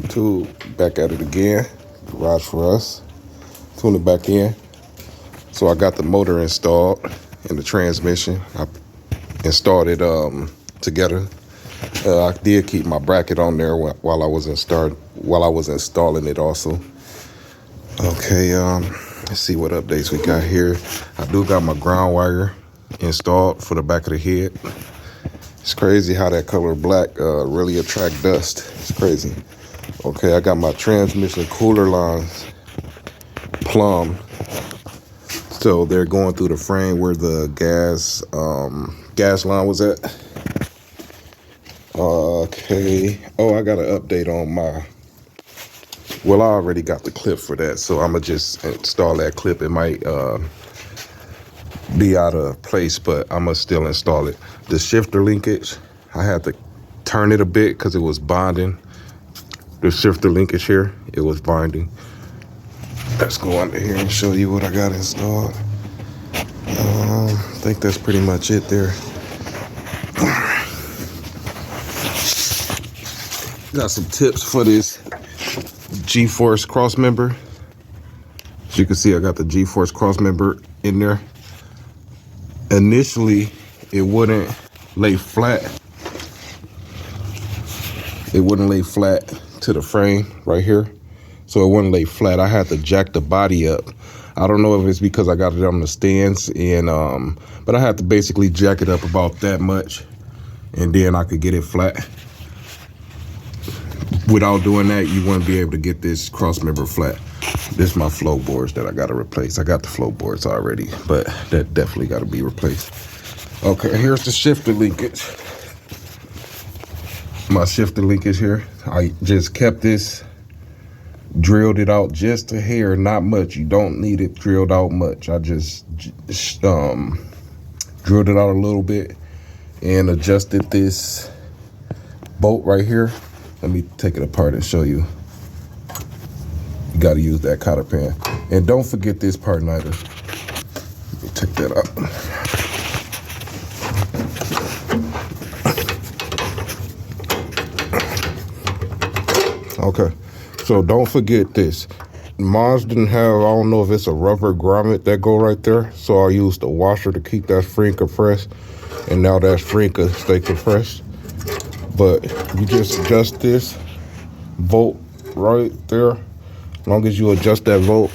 YouTube, back at it again. Garage for us. Tune it back in. So I got the motor installed and the transmission. I installed it together. I did keep my bracket on there while I was installing it also. Okay, let's see what updates we got here. I do got my ground wire installed for the back of the head. It's crazy how that color black really attract dust. It's crazy. Okay, I got my transmission cooler lines plumbed. So they're going through the frame where the gas line was at. Okay. Oh, I got an update on my... Well, I already got the clip for that, so I'm going to just install that clip. It might be out of place, but I'm going to still install it. The shifter linkage, I had to turn it a bit because it was bonding. The shifter linkage here, it was binding. Let's go under here and show you what I got installed. I think that's pretty much it there. Got some tips for this G-force crossmember. As you can see, I got the G-force crossmember in there. Initially, it wouldn't lay flat. It wouldn't lay flat to the frame right here. So it wouldn't lay flat. I had to jack the body up. I don't know if it's because I got it on the stands, and but I had to basically jack it up about that much, and then I could get it flat. Without doing that, you wouldn't be able to get this crossmember flat. This is my floorboards that I got to replace. I got the floorboards already, but that definitely got to be replaced. Okay, here's the shifter linkage. My shifter linkage here. I just kept this, drilled it out just a hair, not much. You don't need it drilled out much. I just drilled it out a little bit and adjusted this bolt right here. Let me take it apart and show you. You got to use that cotter pan. And don't forget this part neither. Let me take that out. Okay, so don't forget this. Mine didn't have, I don't know if it's a rubber grommet that go right there. So I used the washer to keep that spring compressed. And now that spring can stay compressed. But you just adjust this bolt right there. As long as you adjust that bolt,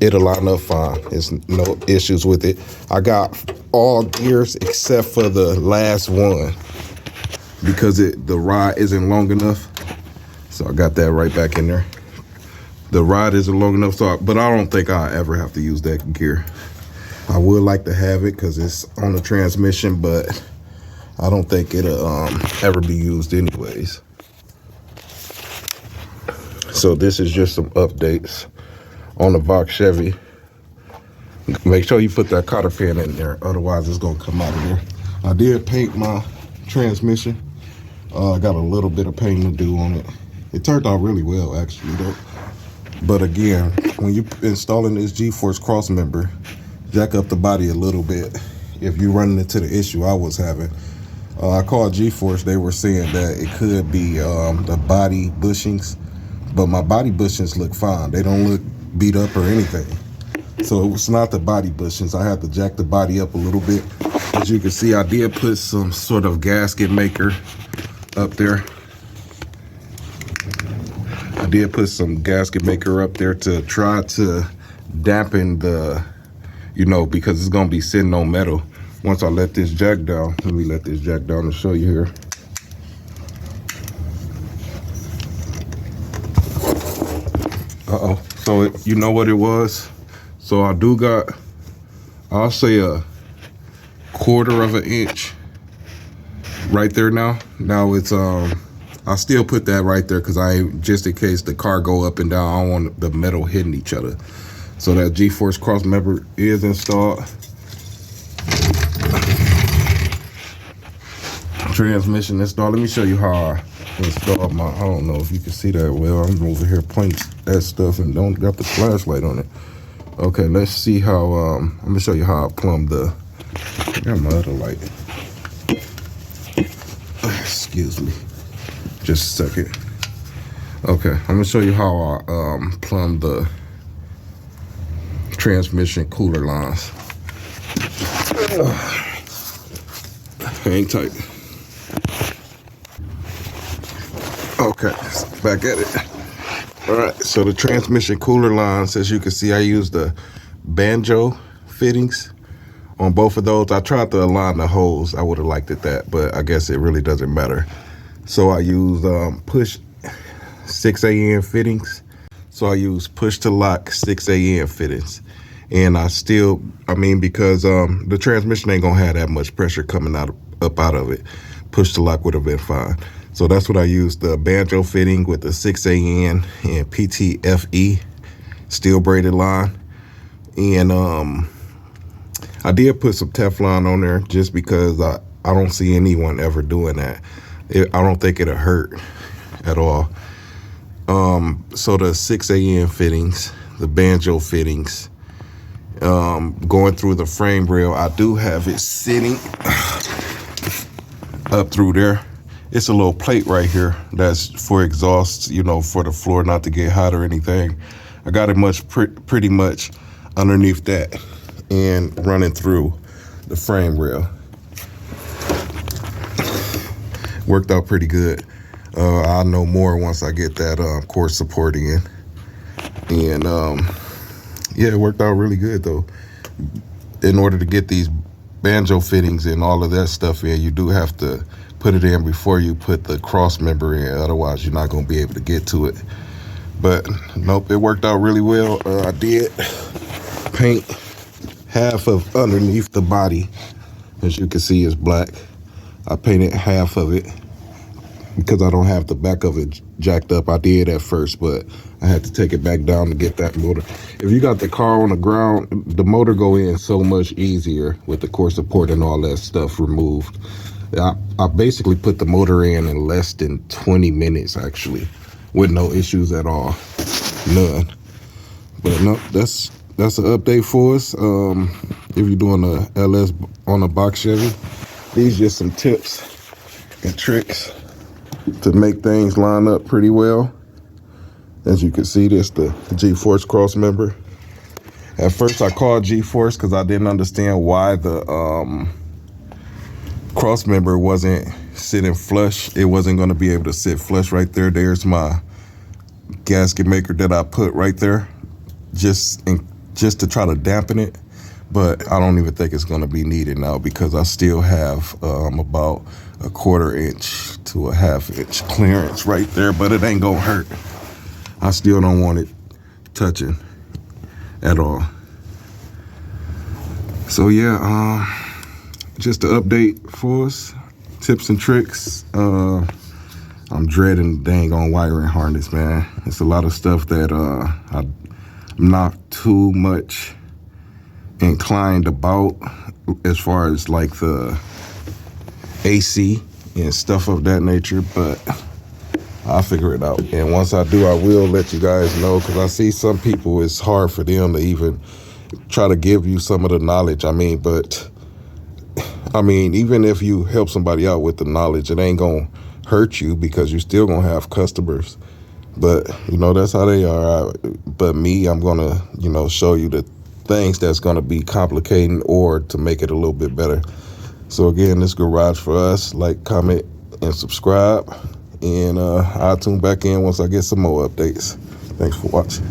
it'll line up fine. There's no issues with it. I got all gears except for the last one because the rod isn't long enough. So I got that right back in there. The rod isn't long enough, but I don't think I'll ever have to use that gear. I would like to have it because it's on the transmission, but I don't think it'll ever be used anyways. So this is just some updates on the Vox Chevy. Make sure you put that cotter pan in there, otherwise it's gonna come out of there. I did paint my transmission. I got a little bit of painting to do on it. It turned out really well actually though. But again, when you're installing this G-force crossmember, jack up the body a little bit if you're running into the issue I was having. I called G-force. They were saying that it could be the body bushings, but my body bushings look fine. They don't look beat up or anything. So it's not the body bushings. I had to jack the body up a little bit. As you can see, I did put some sort of gasket maker up there. I did put some gasket maker up there to try to dampen the, because it's gonna be sitting on metal. Once I let this jack down, let me let this jack down and show you here. Uh-oh, so you know what it was? So I do got, I'll say a 1/4 of an inch right there now. Now it's, I still put that right there because just in case the car go up and down, I don't want the metal hitting each other. So that G-force crossmember is installed. Transmission installed. Let me show you how I installed my, I don't know if you can see that well. I'm over here pointing that stuff and don't got the flashlight on it. Okay, let's see how, I'm gonna show you how I plumbed I got my other light. Excuse me. Just a second. Okay, I'm gonna show you how I plumb the transmission cooler lines. Hang tight. Okay, back at it. All right, so the transmission cooler lines, as you can see, I use the banjo fittings on both of those. I tried to align the holes. I would have liked it that, but I guess it really doesn't matter. So I use push 6AN fittings. So I use push to lock 6AN fittings. And I mean, because the transmission ain't gonna have that much pressure coming up out of it. Push to lock would have been fine. So that's what I used, the banjo fitting with the 6AN and PTFE steel braided line. And I did put some Teflon on there just because I don't see anyone ever doing that. I don't think it'll hurt at all. So the 6AN fittings, the banjo fittings, going through the frame rail, I do have it sitting up through there. It's a little plate right here that's for exhaust, you know, for the floor not to get hot or anything. I got it pretty much underneath that and running through the frame rail. Worked out pretty good. I'll know more once I get that core support in. And yeah, it worked out really good though. In order to get these banjo fittings and all of that stuff in, you do have to put it in before you put the cross member in. Otherwise, you're not going to be able to get to it. But nope, it worked out really well. I did paint half of underneath the body. As you can see, it's black. I painted half of it because I don't have the back of it jacked up. I did at first, but I had to take it back down to get that motor. If you got the car on the ground, the motor go in so much easier with the core support and all that stuff removed. I basically put the motor in less than 20 minutes actually, with no issues at all, none. But no, that's an update for us. If you're doing a LS on a box Chevy, these are just some tips and tricks to make things line up pretty well. As you can see, this the G-Force cross member. At first I called G-Force because I didn't understand why the cross member wasn't sitting flush. It wasn't going to be able to sit flush right there. There's my gasket maker that I put right there just to try to dampen it. But I don't even think it's going to be needed now because I still have about a 1/4 inch to a 1/2 inch clearance right there, but it ain't gonna hurt. I still don't want it touching at all. So yeah, just an update for us, tips and tricks. I'm dreading the dang on wiring harness, man. It's a lot of stuff that I'm not too much inclined about as far as like the AC and stuff of that nature, but I'll figure it out. And once I do, I will let you guys know, because I see some people, it's hard for them to even try to give you some of the knowledge. I mean, even if you help somebody out with the knowledge, it ain't gonna hurt you because you're still gonna have customers. But you know, that's how they are. But me, I'm gonna, you know, show you the things that's gonna be complicating or to make it a little bit better. So again, this garage for us. Like, comment, and subscribe. And I'll tune back in once I get some more updates. Thanks for watching.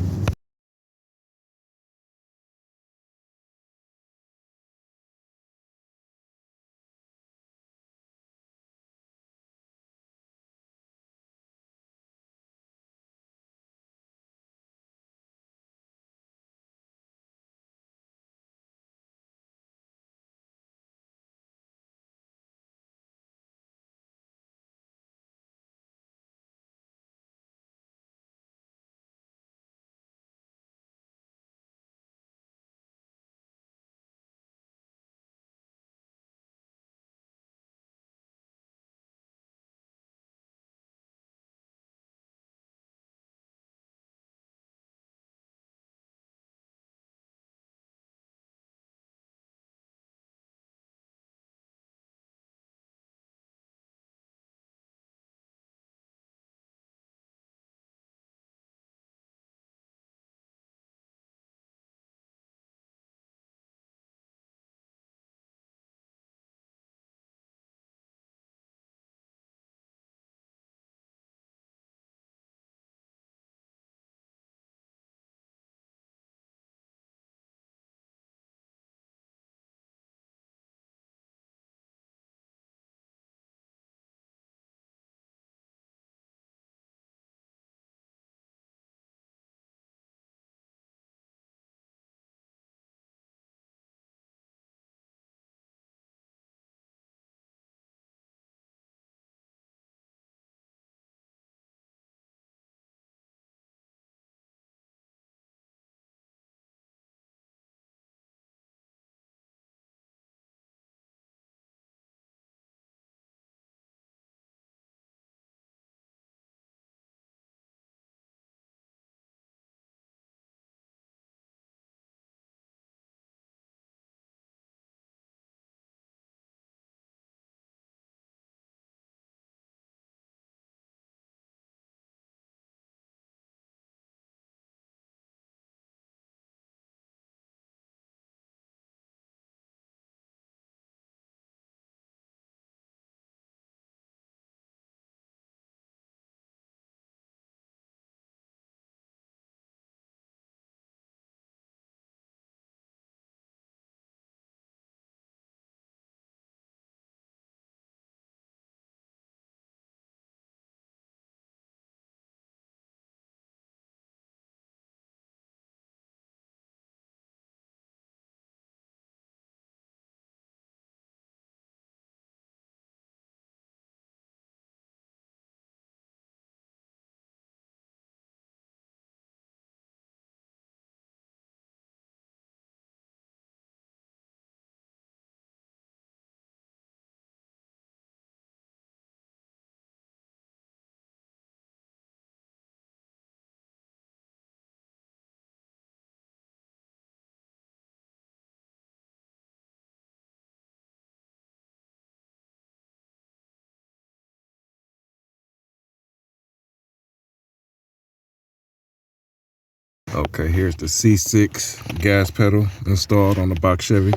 Okay, here's the C6 gas pedal installed on the box Chevy.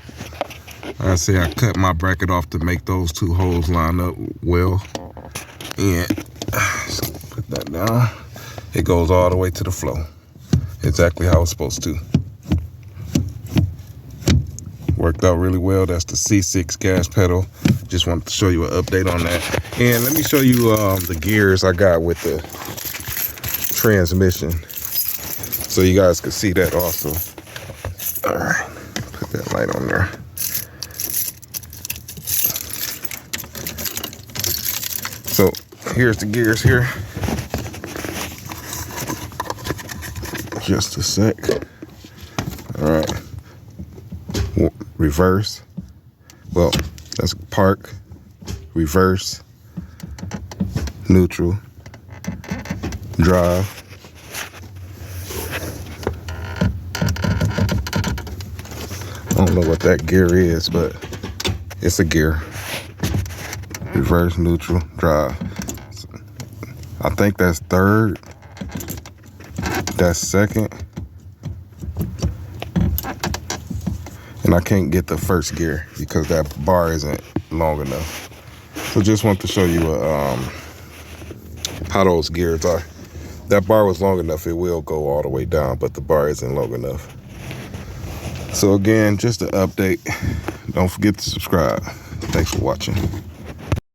Like I say, I cut my bracket off to make those two holes line up well. And put that down. It goes all the way to the floor. Exactly how it's supposed to. Worked out really well. That's the C6 gas pedal. Just wanted to show you an update on that. And let me show you the gears I got with the transmission, so you guys can see that also. All right, put that light on there. So here's the gears here. Just a sec. All right. Reverse. Well, that's park, reverse, neutral, drive. I don't know what that gear is, but it's a gear. Reverse, neutral, drive. I think that's third. That's second. And I can't get the first gear because that bar isn't long enough. So just want to show you how those gears are. That bar was long enough, it will go all the way down, but the bar isn't long enough. So again, just an update. Don't forget to subscribe. Thanks for watching.